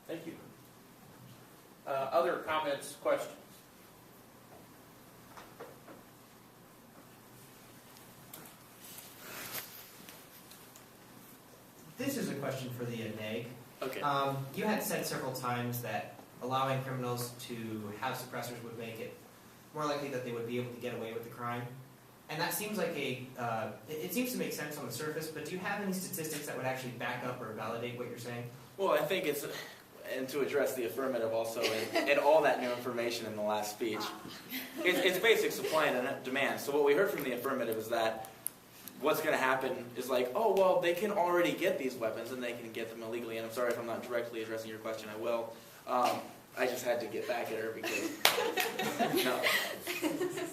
Thank you. Other comments, questions? This is a question for the NAG. Okay. You had said several times that allowing criminals to have suppressors would make it more likely that they would be able to get away with the crime. And that seems like it seems to make sense on the surface, but do you have any statistics that would actually back up or validate what you're saying? Well, I think it's, and to address the affirmative also, and all that new information in the last speech, it's basic supply and demand. So what we heard from the affirmative is that what's going to happen is like, oh, well, they can already get these weapons and they can get them illegally. And I'm sorry if I'm not directly addressing your question, I will. I just had to get back at her because, no.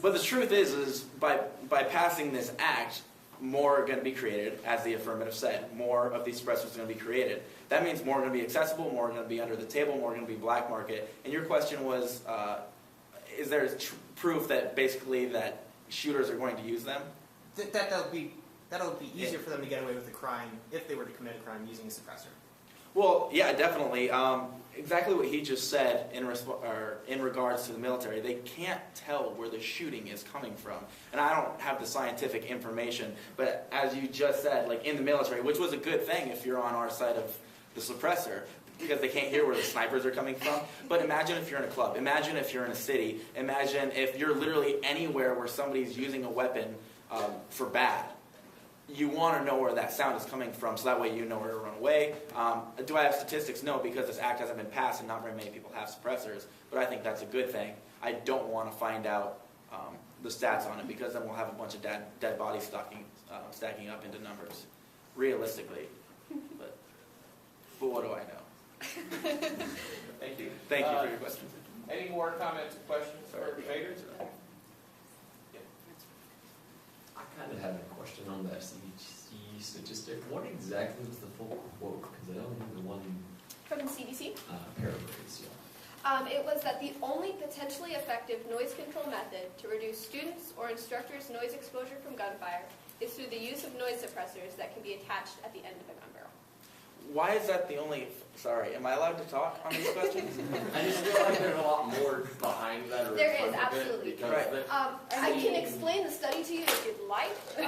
But the truth is by passing this act, more are going to be created, as the affirmative said. More of these suppressors are going to be created. That means more are going to be accessible, more are going to be under the table, more are going to be black market. And your question was, is there proof that basically that shooters are going to use them? That'll be easier for them to get away with the crime if they were to commit a crime using a suppressor. Well, yeah, definitely. Exactly what he just said in regards to the military. They can't tell where the shooting is coming from. And I don't have the scientific information, but as you just said, like in the military, which was a good thing if you're on our side of the suppressor, because they can't hear where the snipers are coming from. But imagine if you're in a club. Imagine if you're in a city. Imagine if you're literally anywhere where somebody's using a weapon for bad. You want to know where that sound is coming from, so that way you know where to run away. Do I have statistics? No, because this act hasn't been passed and not very many people have suppressors, but I think that's a good thing. I don't want to find out the stats on it, because then we'll have a bunch of dead bodies stacking up into numbers, realistically. But what do I know? Thank you. Thank you for your question. Any more comments or questions for debaters? I kind of had a question on that CDC statistic. What exactly was the full quote? Because I don't think the one From the CDC? paraphrase, yeah. It was that the only potentially effective noise control method to reduce students' or instructors' noise exposure from gunfire is through the use of noise suppressors that can be attached at the end of a gun barrel. Why is that the only... Sorry, am I allowed to talk on these questions? I just feel like there's a lot more behind that. Or There in is, front of it, absolutely. because Right. I can explain the study to you if you'd like. It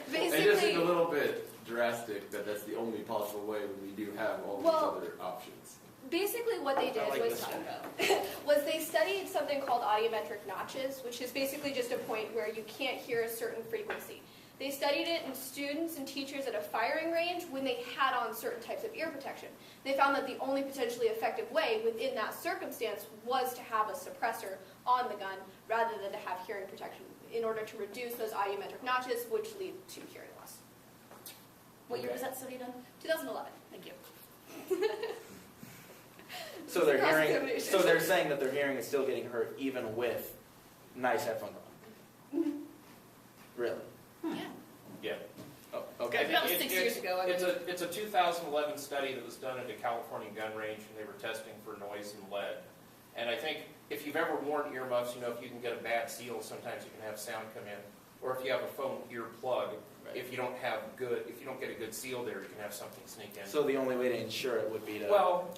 just Basically, seems a little bit drastic that that's the only possible way when we do have all these other options. basically what they did I like was, this one. was they studied something called audiometric notches, which is basically just a point where you can't hear a certain frequency. They studied it in students and teachers at a firing range when they had on certain types of ear protection. They found that the only potentially effective way within that circumstance was to have a suppressor on the gun rather than to have hearing protection in order to reduce those audiometric notches, which lead to hearing loss. What year was that study done? 2011. Thank you. So they're hearing. Cross-examination. So they're saying that their hearing is still getting hurt even with nice headphones on. Really? Yeah. Oh, okay. That was 6 years ago. It's a 2011 study that was done at a California gun range, and they were testing for noise and lead. And I think if you've ever worn earmuffs, you know if you can get a bad seal, sometimes you can have sound come in. Or if you have a phone ear plug, if you don't get a good seal there, you can have something sneak in. So the only way to ensure it would be to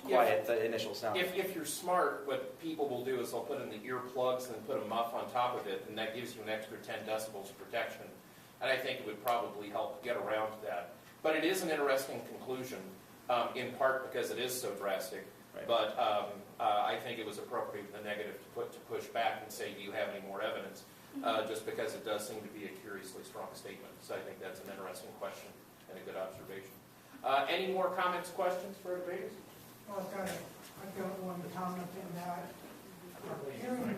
quiet the initial sound. If you're smart, what people will do is they'll put in the earplugs and then put a muff on top of it, and that gives you an extra 10 decibels of protection. And I think it would probably help get around that. But it is an interesting conclusion, in part because it is so drastic. Right. But I think it was appropriate in the negative to push back and say, do you have any more evidence? Just because it does seem to be a curiously strong statement. So I think that's an interesting question and a good observation. Any more comments, questions for debaters? Well, I've got one comment in that. Hearing,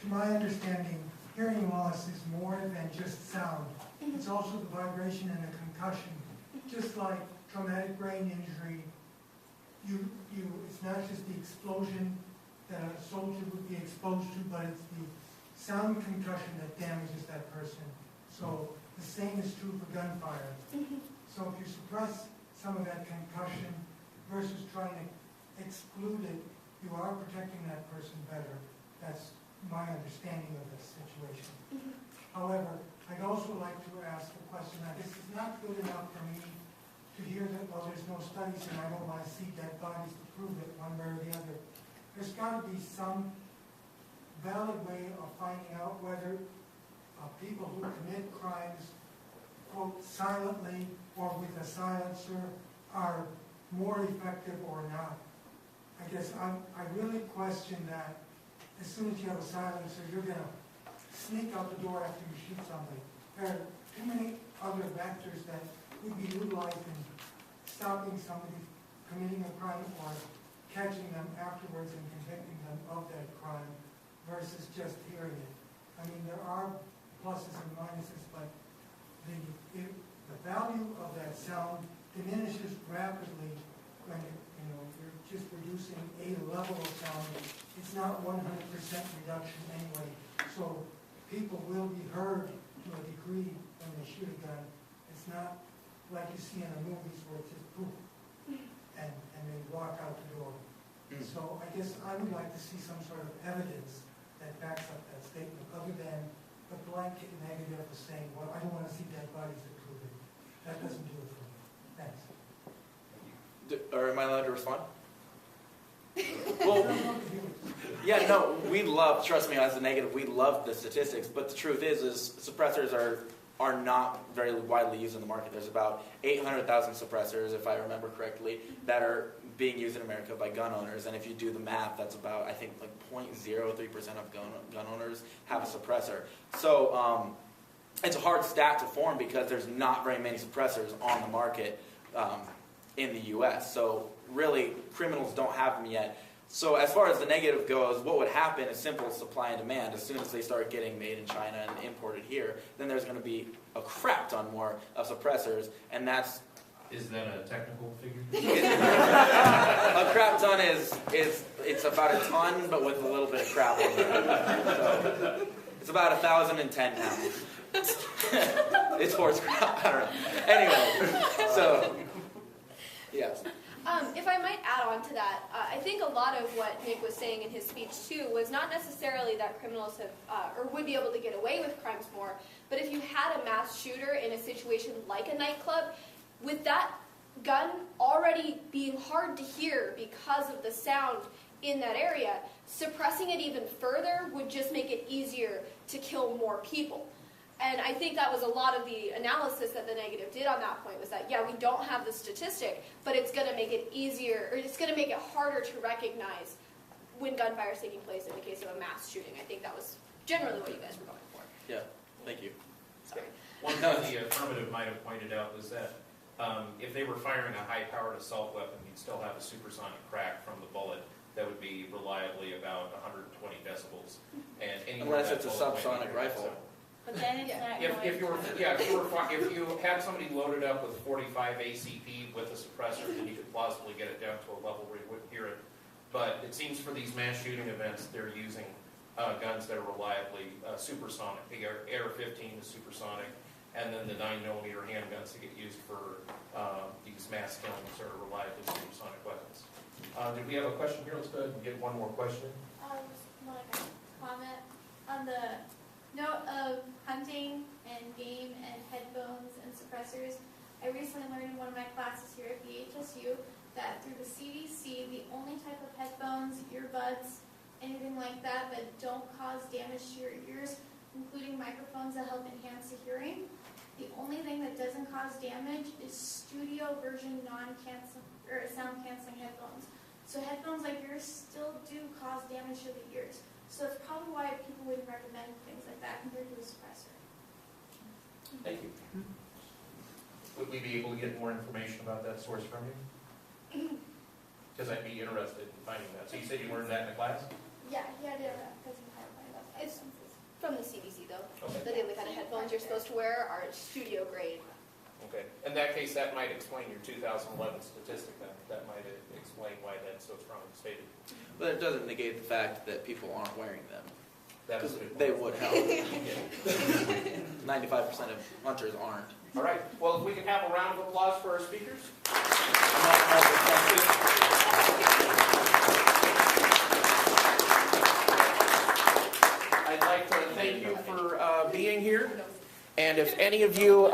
to my understanding, hearing loss is more than just sound. It's also the vibration and the concussion. Just like traumatic brain injury, it's not just the explosion that a soldier would be exposed to, but it's the sound concussion that damages that person. So the same is true for gunfire. So if you suppress some of that concussion versus trying to exclude it, you are protecting that person better. That's my understanding of this situation. However, I'd also like to ask a question. Now, this is not good enough for me to hear that, well, there's no studies and I don't want to see dead bodies to prove it one way or the other. There's got to be some valid way of finding out whether people who commit crimes, quote, silently or with a silencer are more effective or not. I guess I really question that as soon as you have a silencer, you're gonna sneak out the door after you shoot somebody. There are too many other factors that would be utilized in stopping somebody committing a crime or catching them afterwards and convicting them of that crime versus just hearing it. I mean, there are pluses and minuses, but the value of that sound diminishes rapidly when you're just reducing a level of sound. It's not 100% reduction anyway, so people will be heard to a degree when they shoot a gun. It's not like you see in the movies where it's just poof, and they walk out the door. So I guess I would like to see some sort of evidence that backs up that statement, other than the blanket negative of saying, well, I don't want to see dead bodies that prove it. That doesn't do it for me. Thanks. Or am I allowed to respond? Well, yeah, no, we love, trust me, as a negative, we love the statistics, but the truth is suppressors are not very widely used in the market. There's about 800,000 suppressors, if I remember correctly, that are being used in America by gun owners, and if you do the math, that's about, I think, like 0.03% of gun owners have a suppressor. So it's a hard stat to form because there's not very many suppressors on the market in the U.S., so really, criminals don't have them yet. So as far as the negative goes, what would happen is simple supply and demand. As soon as they start getting made in China and imported here, then there's going to be a crap ton more of suppressors, and that's... Is that a technical figure? A crap ton it's about a ton, but with a little bit of crap on it. So it's about 1,010 pounds. It's horse crap, I don't know. Anyway, so, yes. If I might add on to that, I think a lot of what Nick was saying in his speech too was not necessarily that criminals have or would be able to get away with crimes more, but if you had a mass shooter in a situation like a nightclub, with that gun already being hard to hear because of the sound in that area, suppressing it even further would just make it easier to kill more people. And I think that was a lot of the analysis that the negative did on that point, was that, yeah, we don't have the statistic, but it's going to make it easier, or it's going to make it harder to recognize when gunfire is taking place in the case of a mass shooting. I think that was generally what you guys were going for. Yeah, thank you. Sorry. One thing the affirmative might have pointed out was that if they were firing a high-powered assault weapon, you'd still have a supersonic crack from the bullet that would be reliably about 120 decibels. And unless it's a subsonic rifle. But then it's not If you had somebody loaded up with 45 ACP with a suppressor, then you could plausibly get it down to a level where you wouldn't hear it. But it seems for these mass shooting events, they're using guns that are reliably supersonic. The AR-15 is supersonic, and then the 9mm handguns that get used for these mass killings are reliably supersonic weapons. Did we have a question here? Let's go ahead and get one more question. Just want to comment on the note of hunting and game and headphones and suppressors. I recently learned in one of my classes here at BHSU that through the CDC, the only type of headphones, earbuds, anything like that that don't cause damage to your ears, including microphones that help enhance the hearing, the only thing that doesn't cause damage is studio version sound canceling headphones. So headphones like yours still do cause damage to the ears. So that's probably why people wouldn't recommend things like that compared to a suppressor. Thank you. Would we be able to get more information about that source from you? Because I'd be interested in finding that. So you said you learned that in the class? Yeah, he had it because he had it about It's from the CDC though. Okay. The only kind of headphones you're supposed to wear are studio grade. Okay. In that case, that might explain your 2011 statistic then. That might explain why that's so strongly stated. But it doesn't negate the fact that people aren't wearing them. That is Because a good they point. would help. 95% of hunters aren't. All right. Well, if we can have a round of applause for our speakers. I'd like to thank you for being here. And if any of you